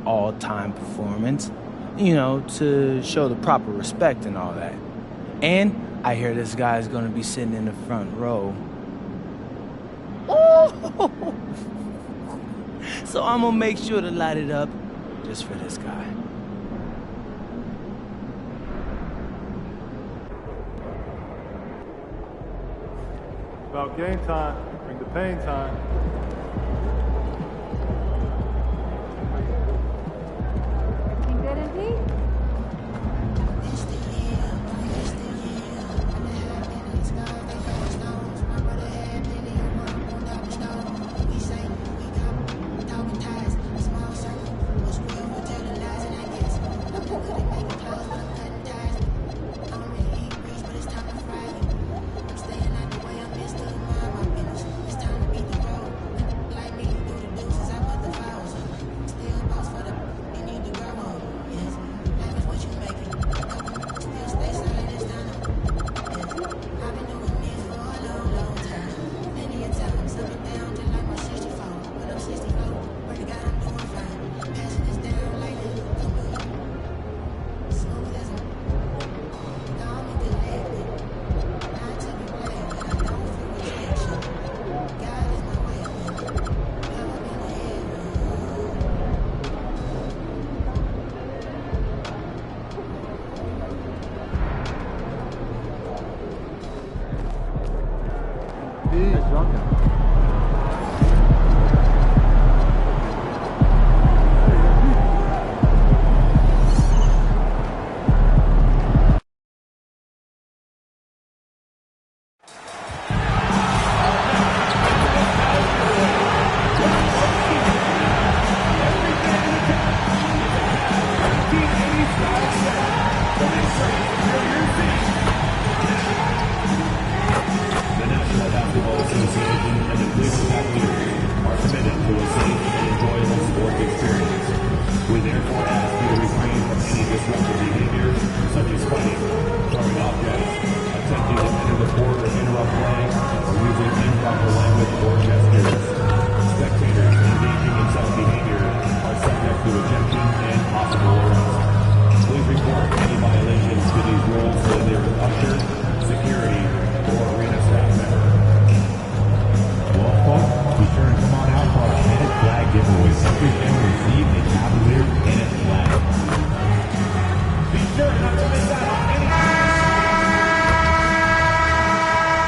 all-time performance, you know, to show the proper respect and all that. And I hear this guy's going to be sitting in the front row. Oh! So I'm going to make sure to light it up just for this guy. About game time, bring the pain time. Everything good, MP?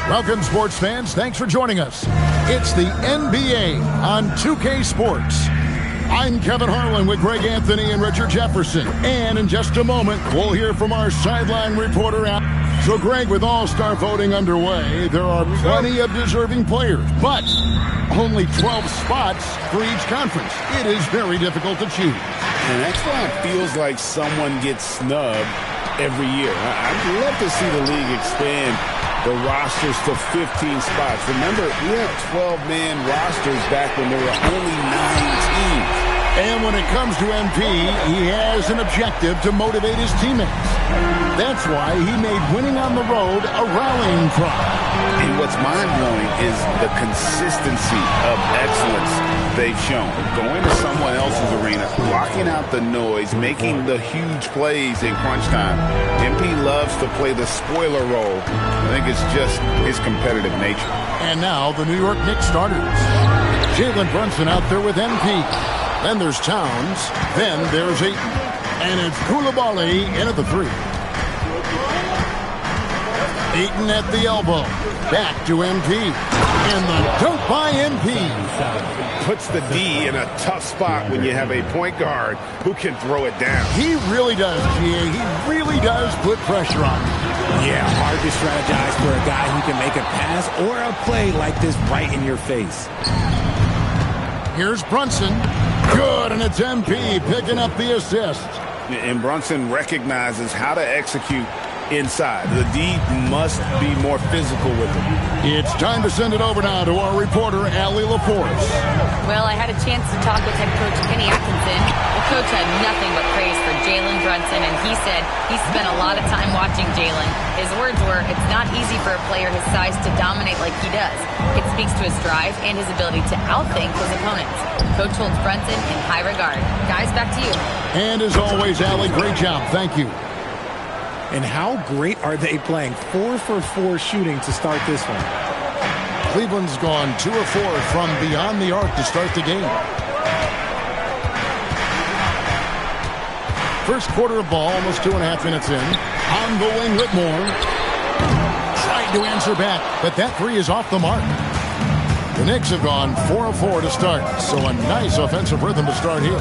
Welcome, sports fans. Thanks for joining us. It's the NBA on 2K Sports. I'm Kevin Harlan with Greg Anthony and Richard Jefferson. And in just a moment, we'll hear from our sideline reporter. So, Greg, with all-star voting underway, there are plenty of deserving players, but only 12 spots for each conference. It is very difficult to choose. And that's why it feels like someone gets snubbed every year. I'd love to see the league expand the rosters to 15 spots. Remember, we had 12-man rosters back when there were only 9 teams. And when it comes to MP, he has an objective to motivate his teammates. That's why he made winning on the road a rallying cry. And what's mind-blowing is the consistency of excellence they've shown. Going to someone else's arena, blocking out the noise, making the huge plays in crunch time. MP loves to play the spoiler role. I think it's just his competitive nature. And now the New York Knicks starters. Jalen Brunson out there with MP. Then there's Towns. Then there's Ayton. And it's Koulibaly in at the 3. Ayton at the elbow. Back to MP. And the dunk by MP. Puts the D in a tough spot when you have a point guard who can throw it down. He really does, GA. He really does put pressure on him. Yeah, hard to strategize for a guy who can make a pass or a play like this right in your face. Here's Brunson. Good, and it's MP picking up the assist. And Brunson recognizes how to execute inside. The D must be more physical with him. It's time to send it over now to our reporter, Allie LaForce. Well, I had a chance to talk with head coach Kenny Atkinson. The coach had nothing but praise for Jalen Brunson, and he said he spent a lot of time watching Jalen. His words were, it's not easy for a player his size to dominate like he does. It's speaks to his drive and his ability to outthink his opponents. Coach holds Brunson in high regard. Guys, back to you. And as always, Allie, great job. Thank you. And how great are they playing? 4 for 4 shooting to start this one. Cleveland's gone 2 of 4 from beyond the arc to start the game. First quarter of ball, almost 2.5 minutes in. Ongoing Whitmore. Tried to answer back, but that three is off the mark. The Knicks have gone 4 of 4 to start, so a nice offensive rhythm to start here.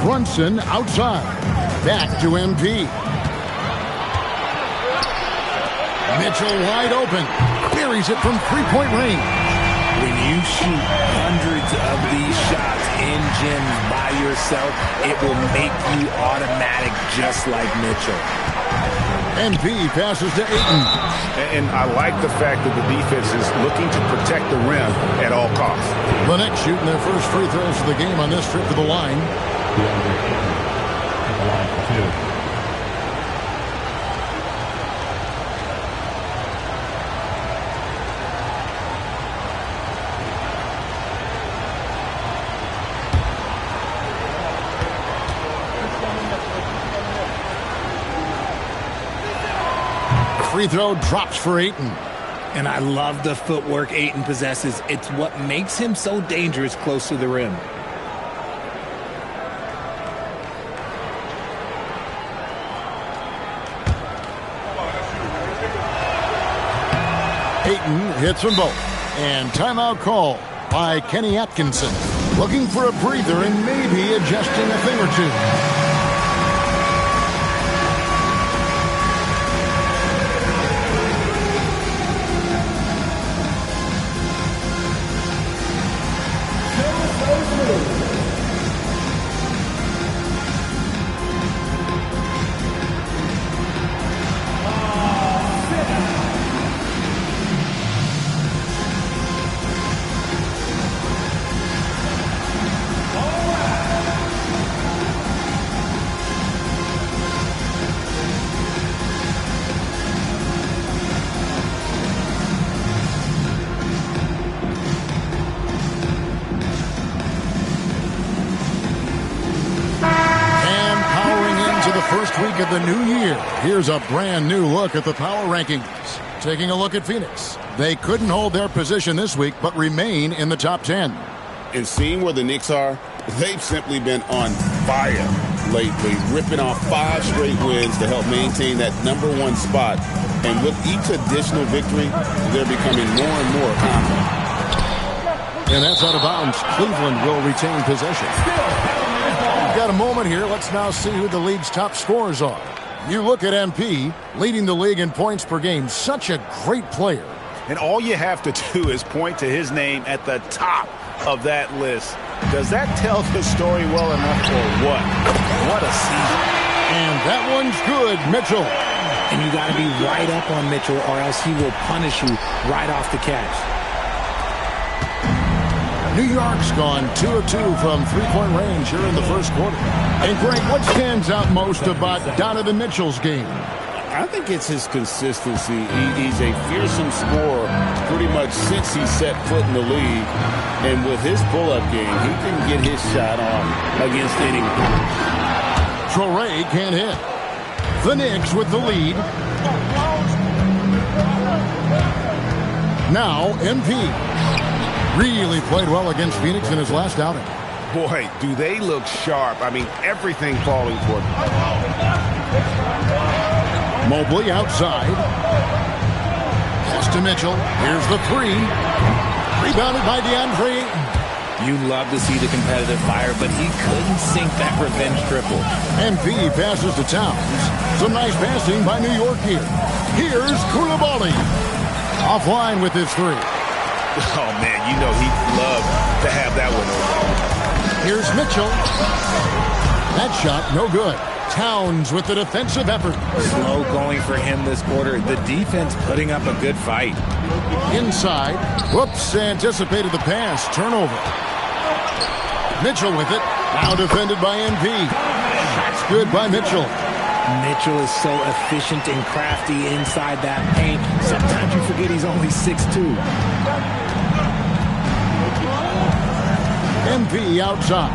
Brunson outside. Back to MP. Mitchell wide open. Buries it from three-point range. When you shoot hundreds of these shots in gyms by yourself, it will make you automatic just like Mitchell. MP passes to Ayton. And I like the fact that the defense is looking to protect the rim at all costs. The Knicks shooting their first free throws of the game on this trip to the line. Free throw drops for Ayton. And I love the footwork Ayton possesses. It's what makes him so dangerous close to the rim. Ayton hits them both. And timeout call by Kenny Atkinson. Looking for a breather and maybe adjusting a thing or two. First week of the new year. Here's a brand new look at the power rankings. Taking a look at Phoenix. They couldn't hold their position this week, but remain in the top 10. And seeing where the Knicks are, they've simply been on fire lately, ripping off 5 straight wins to help maintain that #1 spot. And with each additional victory, they're becoming more and more confident. And that's out of bounds. Cleveland will retain possession. Got a moment here. Let's now see who the league's top scorers are. You look at MP, leading the league in points per game. Such a great player. And all you have to do is point to his name at the top of that list. Does that tell the story well enough or what? What a season. And that one's good, Mitchell. And you got to be right up on Mitchell or else he will punish you right off the catch. New York's gone 2 of 2 from three-point range here in the first quarter. And Greg, what stands out most about Donovan Mitchell's game? I think it's his consistency. He's a fearsome scorer pretty much since he set foot in the league. And with his pull-up game, he can get his shot off against anyone. Traore can't hit. The Knicks with the lead. Now MP. Really played well against Phoenix in his last outing. Boy, do they look sharp. I mean, everything falling for them. Mobley outside. Pass to Mitchell. Here's the three. Rebounded by DeAndre Ayton. You love to see the competitive fire, but he couldn't sink that revenge triple. MP passes to Towns. Some nice passing by New York here. Here's Koulibaly. Offline with his three. Oh, man, you know he'd love to have that one over. Here's Mitchell. That shot, no good. Towns with the defensive effort. Slow going for him this quarter. The defense putting up a good fight. Inside. Whoops, anticipated the pass. Turnover. Mitchell with it. Now defended by MP. That's good by Mitchell. Mitchell is so efficient and crafty inside that paint. Sometimes you forget he's only 6'2". MP outside.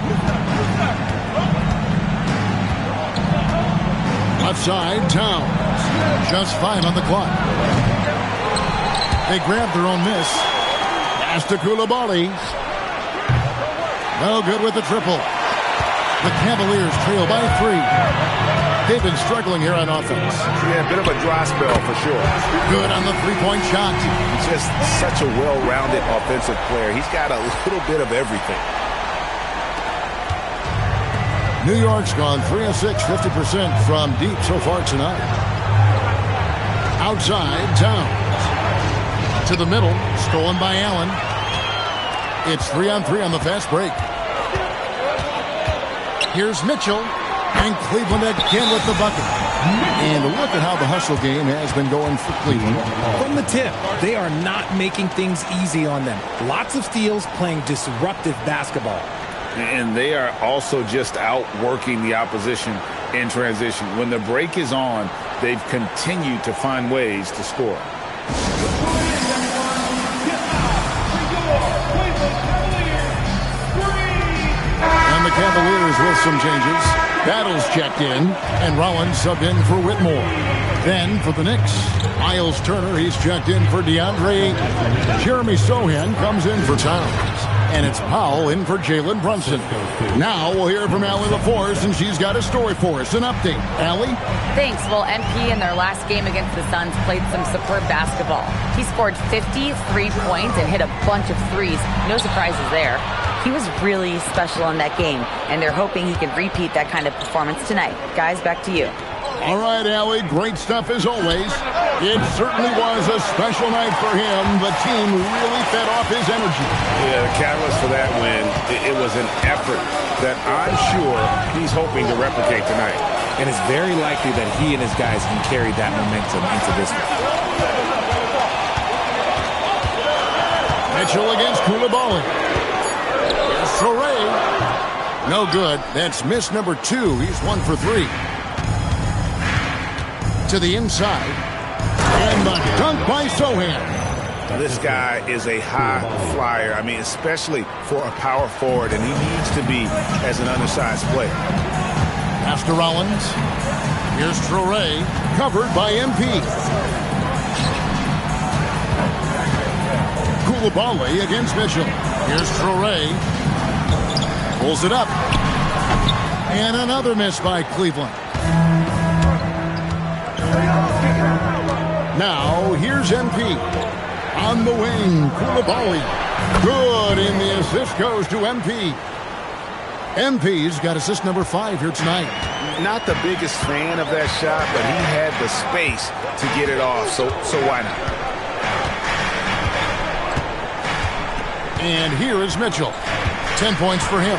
Left side, Towns. Just 5 on the clock. They grab their own miss. Pass to Koulibaly. No good with the triple. The Cavaliers trail by 3. They've been struggling here on offense. Yeah, a bit of a dry spell for sure. Good on the three-point shot. Just such a well-rounded offensive player. He's got a little bit of everything. New York's gone 3 of 6, 50% from deep so far tonight. Outside, Towns. To the middle, stolen by Allen. It's 3-on-3 on the fast break. Here's Mitchell. And Cleveland again with the bucket. And look at how the hustle game has been going for Cleveland. From the tip, they are not making things easy on them. Lots of steals, playing disruptive basketball. And they are also just outworking the opposition in transition. When the break is on, they've continued to find ways to score. And the Cavaliers with some changes. Battles checked in, and Rollins subbed in for Whitmore. Then for the Knicks, Miles Turner, he's checked in for DeAndre. Jeremy Sohan comes in for Towns. And it's Powell in for Jalen Brunson. Now we'll hear from Allie LaForce, and she's got a story for us. An update. Allie? Thanks. Well, MP in their last game against the Suns played some superb basketball. He scored 53 points and hit a bunch of threes. No surprises there. He was really special in that game, and they're hoping he can repeat that kind of performance tonight. Guys, back to you. All right, Allie, great stuff as always. It certainly was a special night for him. The team really fed off his energy. Yeah, the catalyst for that win, it was an effort that I'm sure he's hoping to replicate tonight. And it's very likely that he and his guys can carry that momentum into this one. Mitchell against Koulibaly. Here's Soray. No good. That's miss number 2. He's 1 for 3. To the inside. And the dunk by Sohan. This guy is a high flyer. I mean, especially for a power forward, and he needs to be as an undersized player. Pass to Rollins. Here's Traoré, covered by MP. Koulibaly against Mitchell. Here's Traoré. Pulls it up. And another miss by Cleveland. Now, here's MP. On the wing, Koulibaly. Good, and the assist goes to MP. MP's got assist number 5 here tonight. Not the biggest fan of that shot, but he had the space to get it off, so why not? And here is Mitchell. 10 points for him.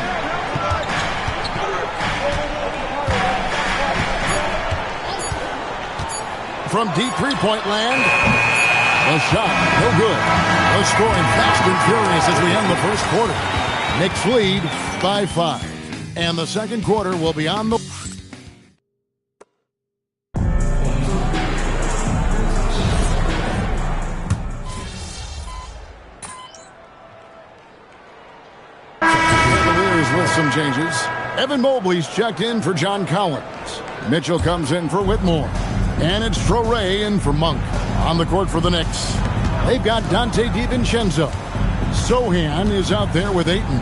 From deep three-point land, a shot, no good. No scoring fast and furious as we end the first quarter. Knicks lead by 5. And the second quarter will be on the... Cavaliers with some changes. Evan Mobley's checked in for John Collins. Mitchell comes in for Whitmore. And it's Traoré in for Monk. On the court for the Knicks. They've got Dante DiVincenzo. Sohan is out there with Ayton.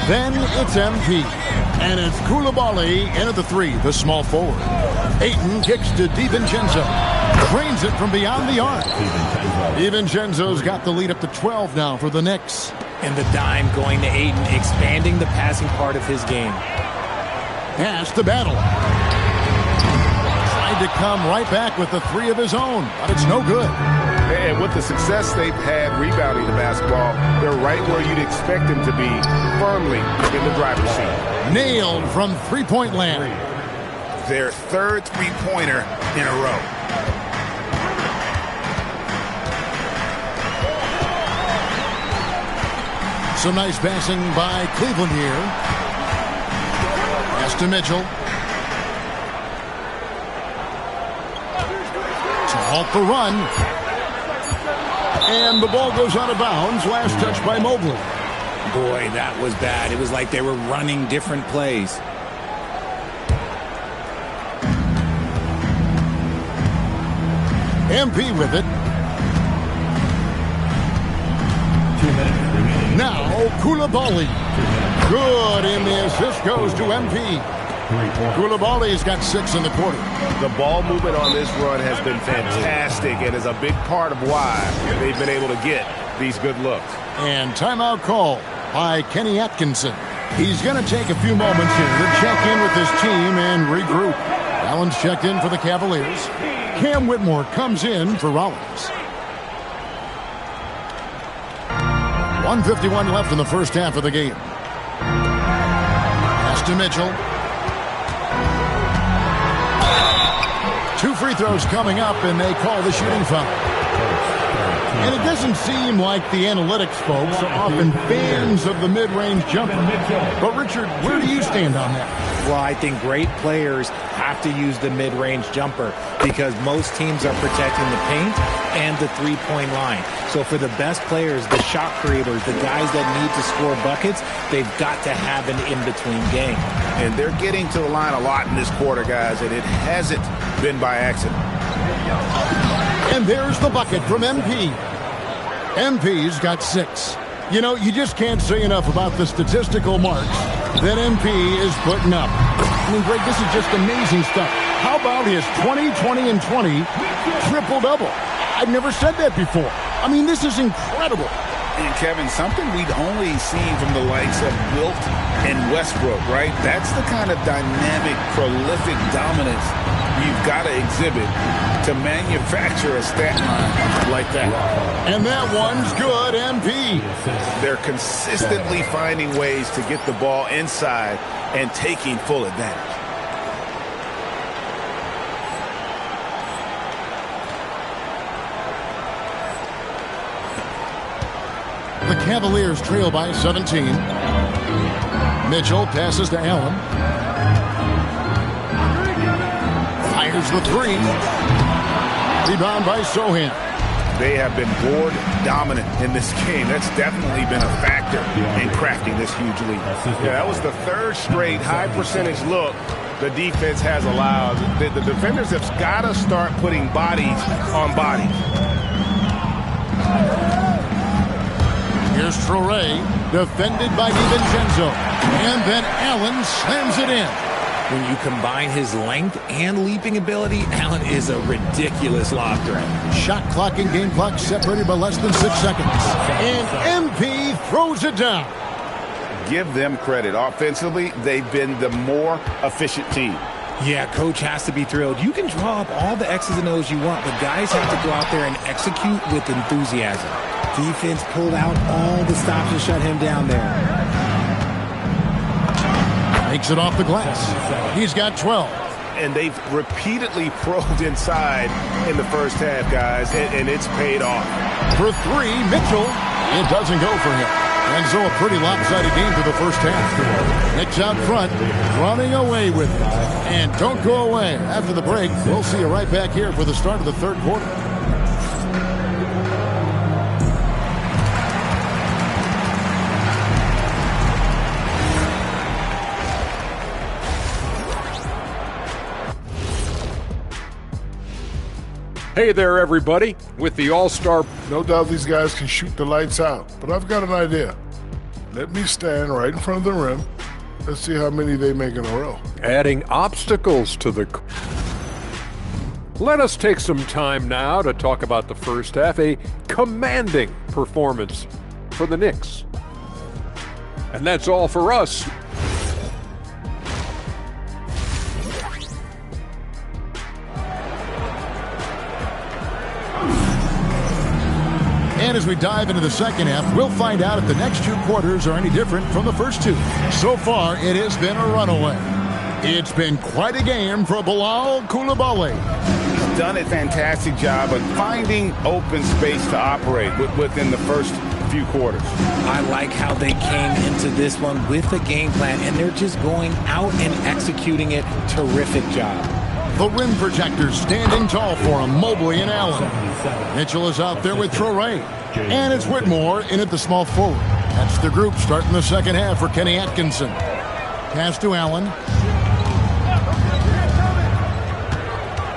Then it's MP. And it's Koulibaly in at the 3, the small forward. Ayton kicks to DiVincenzo. Drains it from beyond the arc. DiVincenzo's got the lead up to 12 now for the Knicks. And the dime going to Ayton, expanding the passing part of his game. Pass to Battle. To come right back with the 3 of his own, but it's no good. And with the success they've had rebounding the basketball, they're right where you'd expect them to be, firmly in the driver's seat. Nailed from three-point land. Their third three-pointer in a row. Some nice passing by Cleveland here. Pass to Mitchell. Halt the run. And the ball goes out of bounds. Last touch by Mobley. Boy, that was bad. It was like they were running different plays. MP with it. Now, Koulibaly. Good, and the assist goes to MP. Koulibaly's got 6 in the quarter. The ball movement on this run has been fantastic and is a big part of why they've been able to get these good looks. And timeout call by Kenny Atkinson. He's going to take a few moments here to check in with his team and regroup. Allen's checked in for the Cavaliers. Cam Whitmore comes in for Rollins. 1:51 left in the first half of the game. Pass to Mitchell. 2 free throws coming up, and they call the shooting foul. And it doesn't seem like the analytics folks are often fans of the mid-range jumper. But, Richard, where do you stand on that? Well, I think great players have to use the mid-range jumper because most teams are protecting the paint and the three-point line. So for the best players, the shot creators, the guys that need to score buckets, they've got to have an in-between game. And they're getting to the line a lot in this quarter, guys, and it hasn't been by accident. And there's the bucket from MP. MP's got 6. You know, you just can't say enough about the statistical marks that MP is putting up. I mean, Greg, this is just amazing stuff. How about his 20, 20, and 20 triple-double? I've never said that before. I mean, this is incredible. And, Kevin, something we'd only seen from the likes of Wilt and Westbrook, right? That's the kind of dynamic, prolific dominance you've got to exhibit to manufacture a stat line like that. And that one's good, MP. They're consistently finding ways to get the ball inside and taking full advantage. The Cavaliers trail by 17. Mitchell passes to Allen. Fires the 3. Rebound by Sohan. They have been board dominant in this game. That's definitely been a factor in crafting this huge lead. Yeah, that was the 3rd straight high percentage look the defense has allowed. The defenders have got to start putting bodies on bodies. Here's Traoré, defended by DiVincenzo. And then Allen slams it in. When you combine his length and leaping ability, Allen is a ridiculous lob threat. Shot clock and game clock separated by less than 6 seconds. And MP throws it down. Give them credit. Offensively, they've been the more efficient team. Yeah, coach has to be thrilled. You can draw up all the X's and O's you want, but guys have to go out there and execute with enthusiasm. Defense pulled out all the stops to shut him down there. Makes it off the glass. He's got 12. And they've repeatedly probed inside in the first half, guys, and it's paid off. For 3, Mitchell. It doesn't go for him. And so a pretty lopsided game for the first half. Knicks out front, running away with it. And don't go away. After the break, we'll see you right back here for the start of the 3rd quarter. Hey there, everybody. With the All-Star... No doubt these guys can shoot the lights out, but I've got an idea. Let me stand right in front of the rim. Let's see how many they make in a row. Adding obstacles to the... Let us take some time now to talk about the first half. A commanding performance for the Knicks. And that's all for us. And as we dive into the second half, we'll find out if the next 2 quarters are any different from the first 2. So far, it has been a runaway. It's been quite a game for Bilal Koulibaly. He's done a fantastic job of finding open space to operate within the first few quarters. I like how they came into this one with a game plan, and they're just going out and executing it. Terrific job. The rim protectors standing tall for him, Mobley and Allen. Mitchell is out there with Traoré. And it's Whitmore in at the small forward. That's the group starting the second half for Kenny Atkinson. Pass to Allen.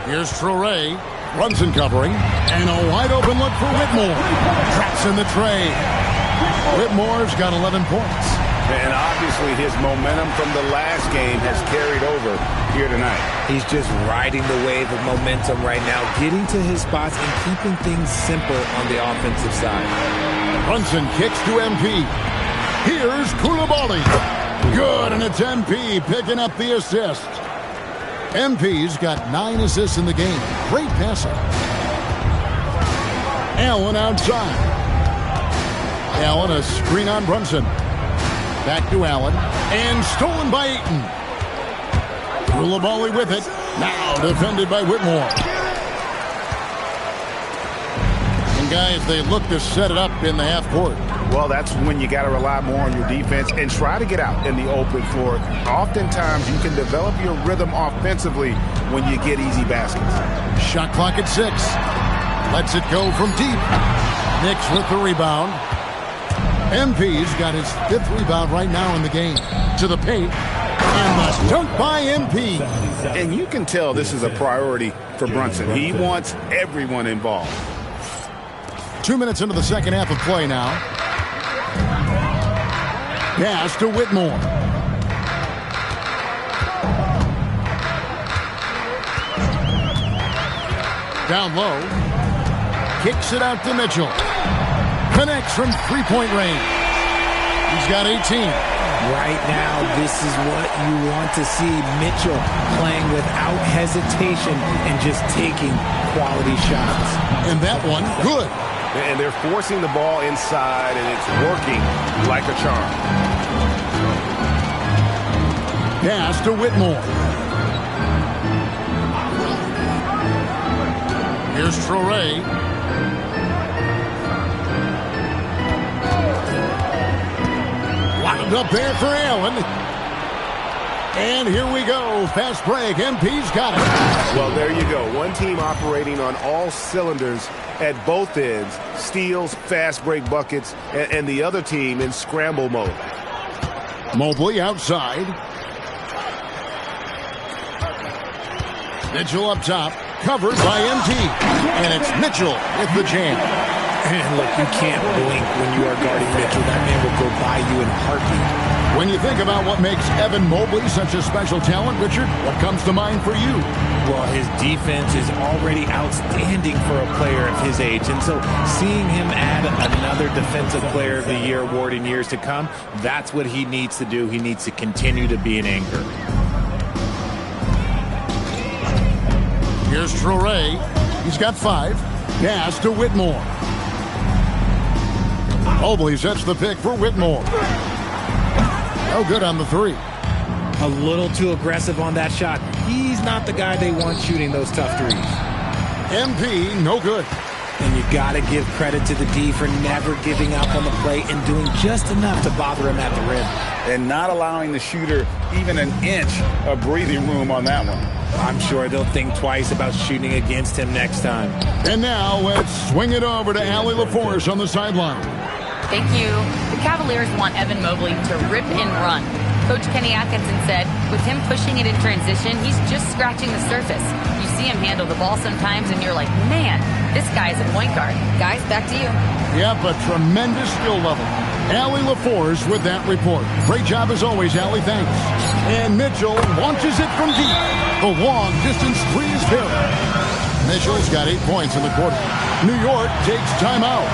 Here's Traore. Brunson covering. And a wide open look for Whitmore. Traps in the tray. Whitmore's got 11 points. And obviously his momentum from the last game has carried over here tonight. He's just riding the wave of momentum right now, getting to his spots and keeping things simple on the offensive side. Brunson kicks to MP. Here's Koulibaly. Good, and it's MP picking up the assist. MP's got 9 assists in the game. Great passing. Allen outside. Allen, a screen on Brunson. Back to Allen. And stolen by Ayton. Koulibaly with it. Now defended by Whitmore. And guys, they look to set it up in the half court. Well, that's when you got to rely more on your defense and try to get out in the open floor. Oftentimes, you can develop your rhythm offensively when you get easy baskets. Shot clock at 6. Lets it go from deep. Knicks with the rebound. MP's got his 5th rebound right now in the game. To the paint. And the dunk by MP. And you can tell this is a priority for Brunson. He wants everyone involved. 2 minutes into the second half of play now. Pass to Whitmore. Down low. Kicks it out to Mitchell. Connects from three-point range. He's got 18. Right now, this is what you want to see. Mitchell playing without hesitation and just taking quality shots. And that one, good. And they're forcing the ball inside, and it's working like a charm. Pass to Whitmore. Here's Traore. Lined up there for Allen. And here we go. Fast break. MP's got it. Well, there you go. One team operating on all cylinders at both ends. Steals, fast break buckets, and the other team in scramble mode. Mobley outside. Mitchell up top. Covered by MT. And it's Mitchell with the jam. And look, you can't blink when you are guarding Mitchell. That man will go by you in a heartbeat. When you think about what makes Evan Mobley such a special talent, Richard, what comes to mind for you? Well, his defense is already outstanding for a player of his age. And so seeing him add another Defensive Player of the Year award in years to come, that's what he needs to do. He needs to continue to be an anchor. Here's Traore. He's got 5. Pass to Whitmore. Mobley sets the pick for Whitmore. No good on the 3. A little too aggressive on that shot. He's not the guy they want shooting those tough threes. MP, no good. And you got to give credit to the D for never giving up on the play and doing just enough to bother him at the rim. And not allowing the shooter even an inch of breathing room on that one. I'm sure they'll think twice about shooting against him next time. And now let's swing it over to Allie LaForce on the sideline. Thank you. The Cavaliers want Evan Mobley to rip and run. Coach Kenny Atkinson said, with him pushing it in transition, he's just scratching the surface. You see him handle the ball sometimes, and you're like, man, this guy is a point guard. Guys, back to you. Yep, a tremendous skill level. Allie LaForce with that report. Great job as always, Allie. Thanks. And Mitchell launches it from deep. The long-distance 3 is good. Mitchell's got 8 points in the quarter. New York takes timeout.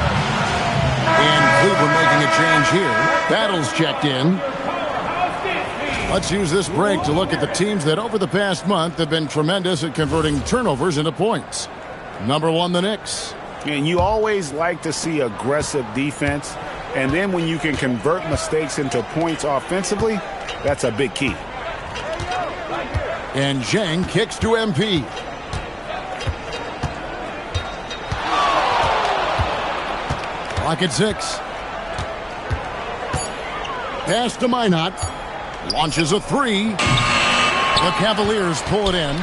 And Cleveland making a change here. Battle's checked in. Let's use this break to look at the teams that over the past month have been tremendous at converting turnovers into points. Number 1, the Knicks. And you always like to see aggressive defense. And then when you can convert mistakes into points offensively, that's a big key. And Zhang kicks to MP. Clock at 6. Pass to Minot. Launches a 3. The Cavaliers pull it in.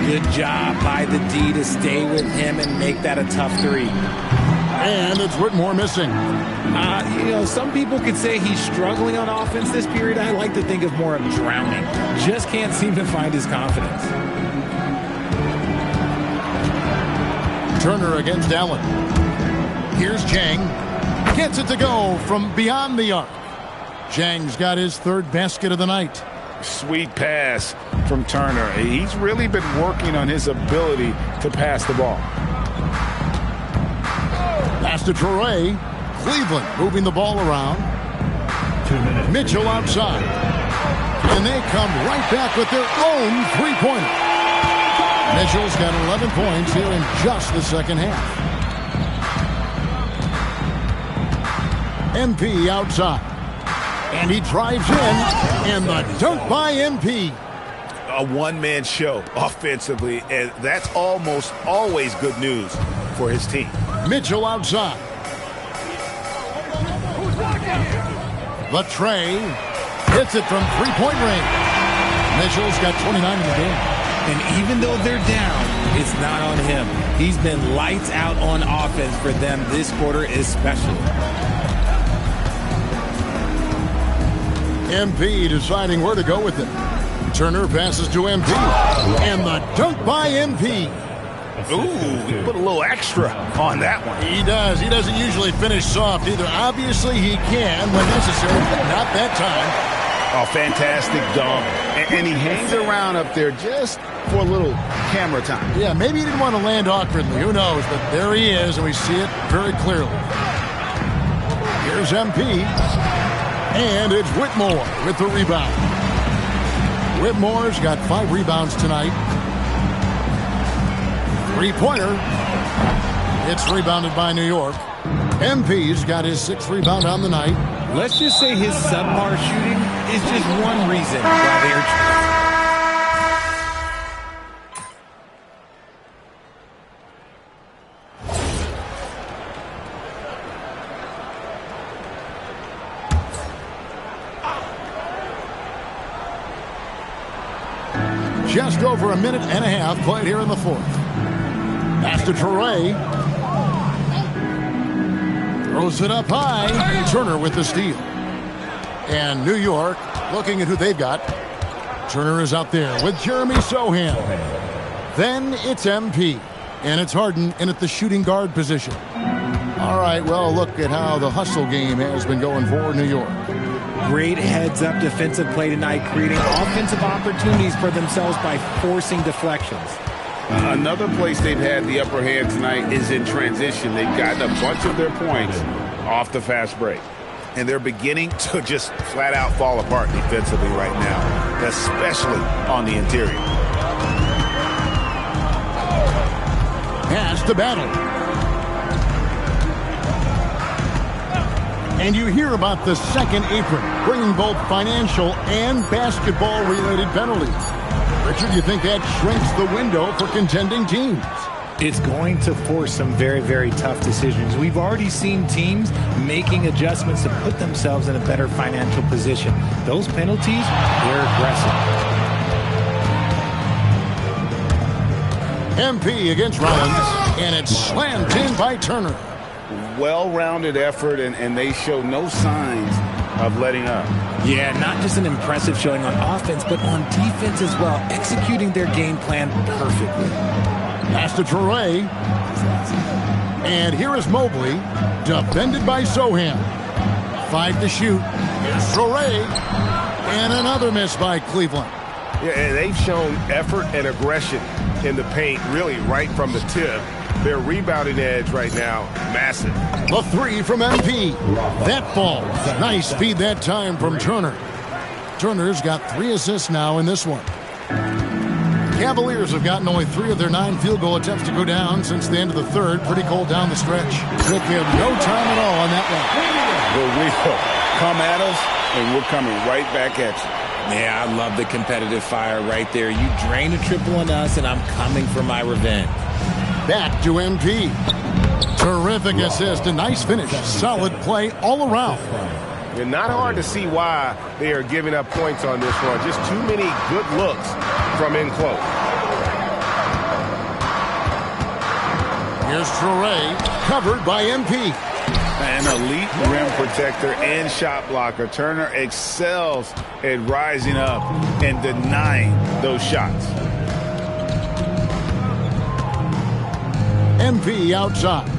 Good job by the D to stay with him and make that a tough 3. And it's Whitmore missing. Some people could say he's struggling on offense this period. I like to think of more of drowning. Just can't seem to find his confidence. Turner against Allen. Here's Jang. Gets it to go from beyond the arc. Jang's got his third basket of the night. Sweet pass from Turner. He's really been working on his ability to pass the ball. Pass to Torrey. Cleveland moving the ball around. Mitchell outside. And they come right back with their own three-pointer. Mitchell's got 11 points here in just the second half. MP outside. And he drives in. And the dunk by MP. A one-man show offensively, and that's almost always good news for his team. Mitchell outside. Latre hits it from three-point range. Mitchell's got 29 in the game. And even though they're down, it's not on him. He's been lights out on offense for them this quarter especially. MP deciding where to go with it. Turner passes to MP. And the dunk by MP. Ooh, he put a little extra on that one. He does. He doesn't usually finish soft either. Obviously, he can when necessary, but not that time. A fantastic dunk. And he hangs around up there just for a little camera time. Yeah, maybe he didn't want to land awkwardly. Who knows? But there he is, and we see it very clearly. Here's MP. And it's Whitmore with the rebound. Whitmore's got 5 rebounds tonight. Three-pointer. It's rebounded by New York. MP's got his 6th rebound on the night. Let's just say his subpar shooting is just one reason why they're... Just over a minute and a half played here in the fourth. Pass to Torrey. Throws it up high. Turner with the steal. And New York looking at who they've got. Turner is out there with Jeremy Sohan. Then it's MP. And it's Harden in at the shooting guard position. All right, well, look at how the hustle game has been going for New York. Great heads-up defensive play tonight, creating offensive opportunities for themselves by forcing deflections. Another place they've had the upper hand tonight is in transition. They've gotten a bunch of their points off the fast break. And they're beginning to just flat-out fall apart defensively right now, especially on the interior. Pass to Battle. And you hear about the second apron, bringing both financial and basketball-related penalties. Richard, you think that shrinks the window for contending teams? It's going to force some very, very tough decisions. We've already seen teams making adjustments to put themselves in a better financial position. Those penalties, they're aggressive. MP against Rollins, and it's slammed in by Turner. Well-rounded effort, and they show no signs of letting up. Yeah, not just an impressive showing on offense, but on defense as well, executing their game plan perfectly. Pass to Torrey. And here is Mobley, defended by Sohan. 5 to shoot. Here's Torrey. And another miss by Cleveland. Yeah, and they've shown effort and aggression in the paint, really right from the tip. Their rebounding edge right now, massive. The 3 from MP. That falls. Nice feed that time from Turner. Turner's got 3 assists now in this one. Cavaliers have gotten only 3 of their 9 field goal attempts to go down since the end of the third. Pretty cold down the stretch. Took him no time at all on that one. But we will come at us, and we're coming right back at you. Yeah, I love the competitive fire right there. You drain a triple on us, and I'm coming for my revenge. Back to MP. Terrific assist, a nice finish. Solid play all around. And not hard to see why they are giving up points on this one. Just too many good looks from in close. Here's Torrey. covered by MP. An elite rim protector and shot blocker. Turner excels at rising up and denying those shots. MP outside.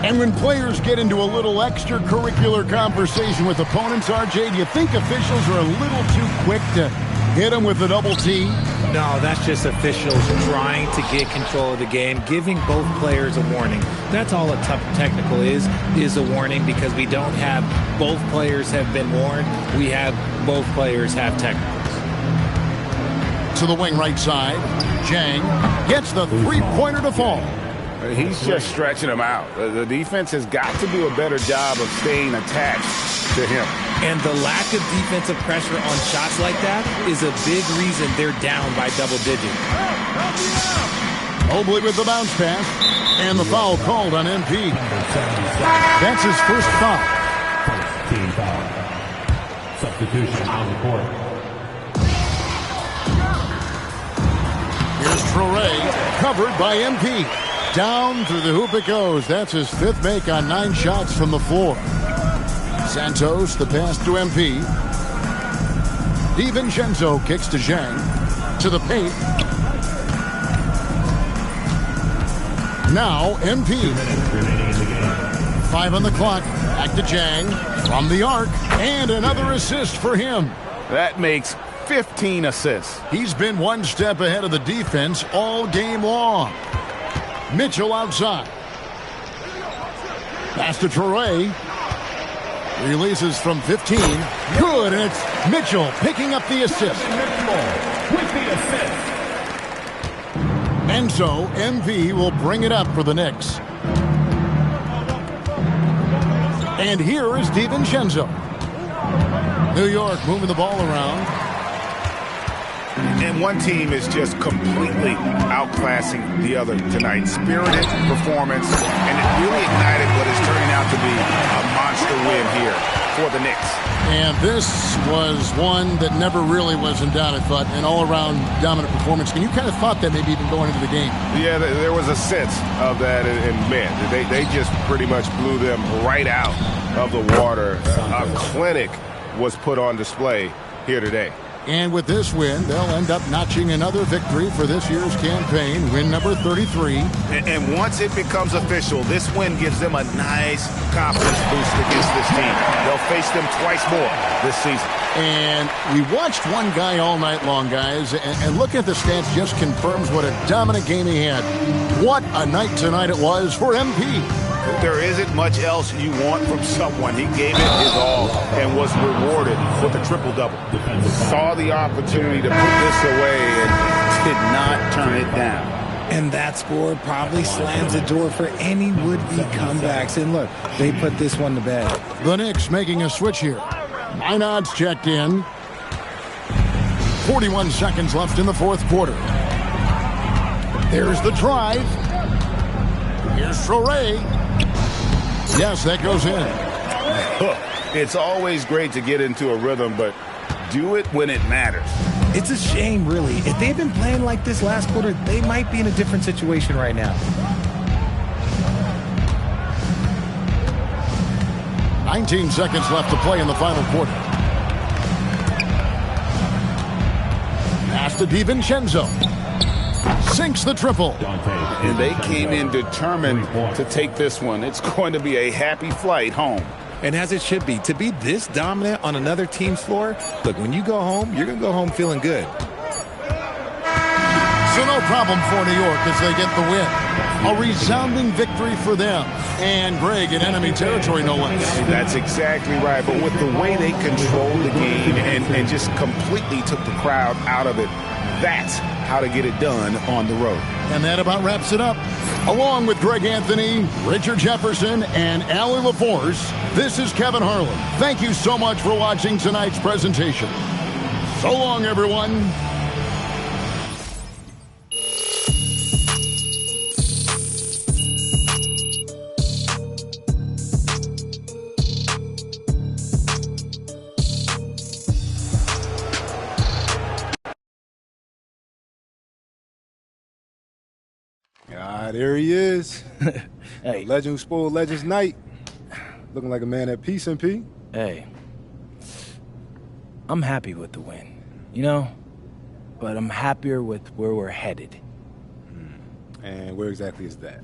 And when players get into a little extracurricular conversation with opponents, RJ, do you think officials are a little too quick to hit them with the double T? No, that's just officials trying to get control of the game, giving both players a warning. That's all a tough technical is a warning, because we don't have both players have been warned. We have both players have technicals. To the wing right side, Jang gets the three-pointer to fall. He's just stretching him out. The defense has got to do a better job of staying attached to him. And the lack of defensive pressure on shots like that is a big reason they're down by double digits. Mobley with the bounce pass, and the foul called on MP. That's his first foul. Team foul. Substitution on the court. Here's Traore, covered by MP. Down through the hoop it goes. That's his fifth make on 9 shots from the floor. Santos, the pass to MP. DiVincenzo kicks to Zhang. To the paint. Now MP. 5 on the clock. Back to Zhang. From the arc. And another assist for him. That makes 15 assists. He's been one step ahead of the defense all game long. Mitchell outside. Pass to Traore. Releases from 15. Good, and it's Mitchell picking up the assist. With the assist. And so MV will bring it up for the Knicks. And here is DiVincenzo. New York moving the ball around. And one team is just completely outclassing the other tonight. Spirited performance, and it really ignited what is turning out to be a monster win here for the Knicks. And this was one that never really was in doubt, I thought, an all-around dominant performance. And you kind of thought that maybe even going into the game. Yeah, there was a sense of that, and man, they just pretty much blew them right out of the water. A clinic was put on display here today. And with this win, they'll end up notching another victory for this year's campaign, win number 33. And once it becomes official, this win gives them a nice confidence boost against this team. They'll face them twice more this season. And we watched one guy all night long, guys, and looking at the stats just confirms what a dominant game he had. What a night tonight it was for MP. There isn't much else you want from someone. He gave it his all and was rewarded with a triple-double. Saw the opportunity to put this away and did not turn it down. And that score probably slams the door for any would-be comebacks. And look, they put this one to bed. The Knicks making a switch here. Minod's checked in. 41 seconds left in the fourth quarter. There's the drive. Here's Traore. Yes, that goes in. It's always great to get into a rhythm, but do it when it matters. It's a shame, really. If they'd been playing like this last quarter, they might be in a different situation right now. 19 seconds left to play in the final quarter. Pass to DiVincenzo. Sinks the triple. And they came in determined to take this one. It's going to be a happy flight home. And as it should be, to be this dominant on another team's floor, look, when you go home, you're going to go home feeling good. So no problem for New York as they get the win. A resounding victory for them. And Greg in enemy territory, no less. That's exactly right. But with the way they controlled the game and just completely took the crowd out of it, that's how to get it done on the road. And that about wraps it up. Along with Greg Anthony, Richard Jefferson, and Allie LaForce, this is Kevin Harlan. Thank you so much for watching tonight's presentation. So long, everyone. Ah, there he is. Hey. Legend who spoiled Legends Night. Looking like a man at peace, MP. Hey, I'm happy with the win, you know? But I'm happier with where we're headed. And where exactly is that?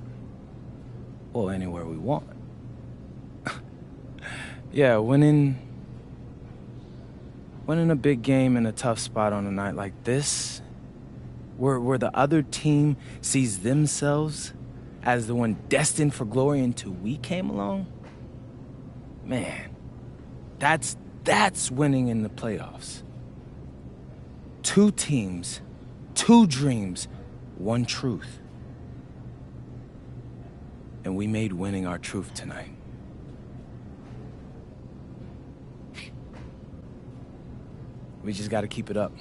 Well, anywhere we want. Yeah, winning a big game in a tough spot on a night like this, where the other team sees themselves as the one destined for glory until we came along, man, that's winning in the playoffs. 2 teams, 2 dreams, 1 truth. And we made winning our truth tonight. We just got to keep it up.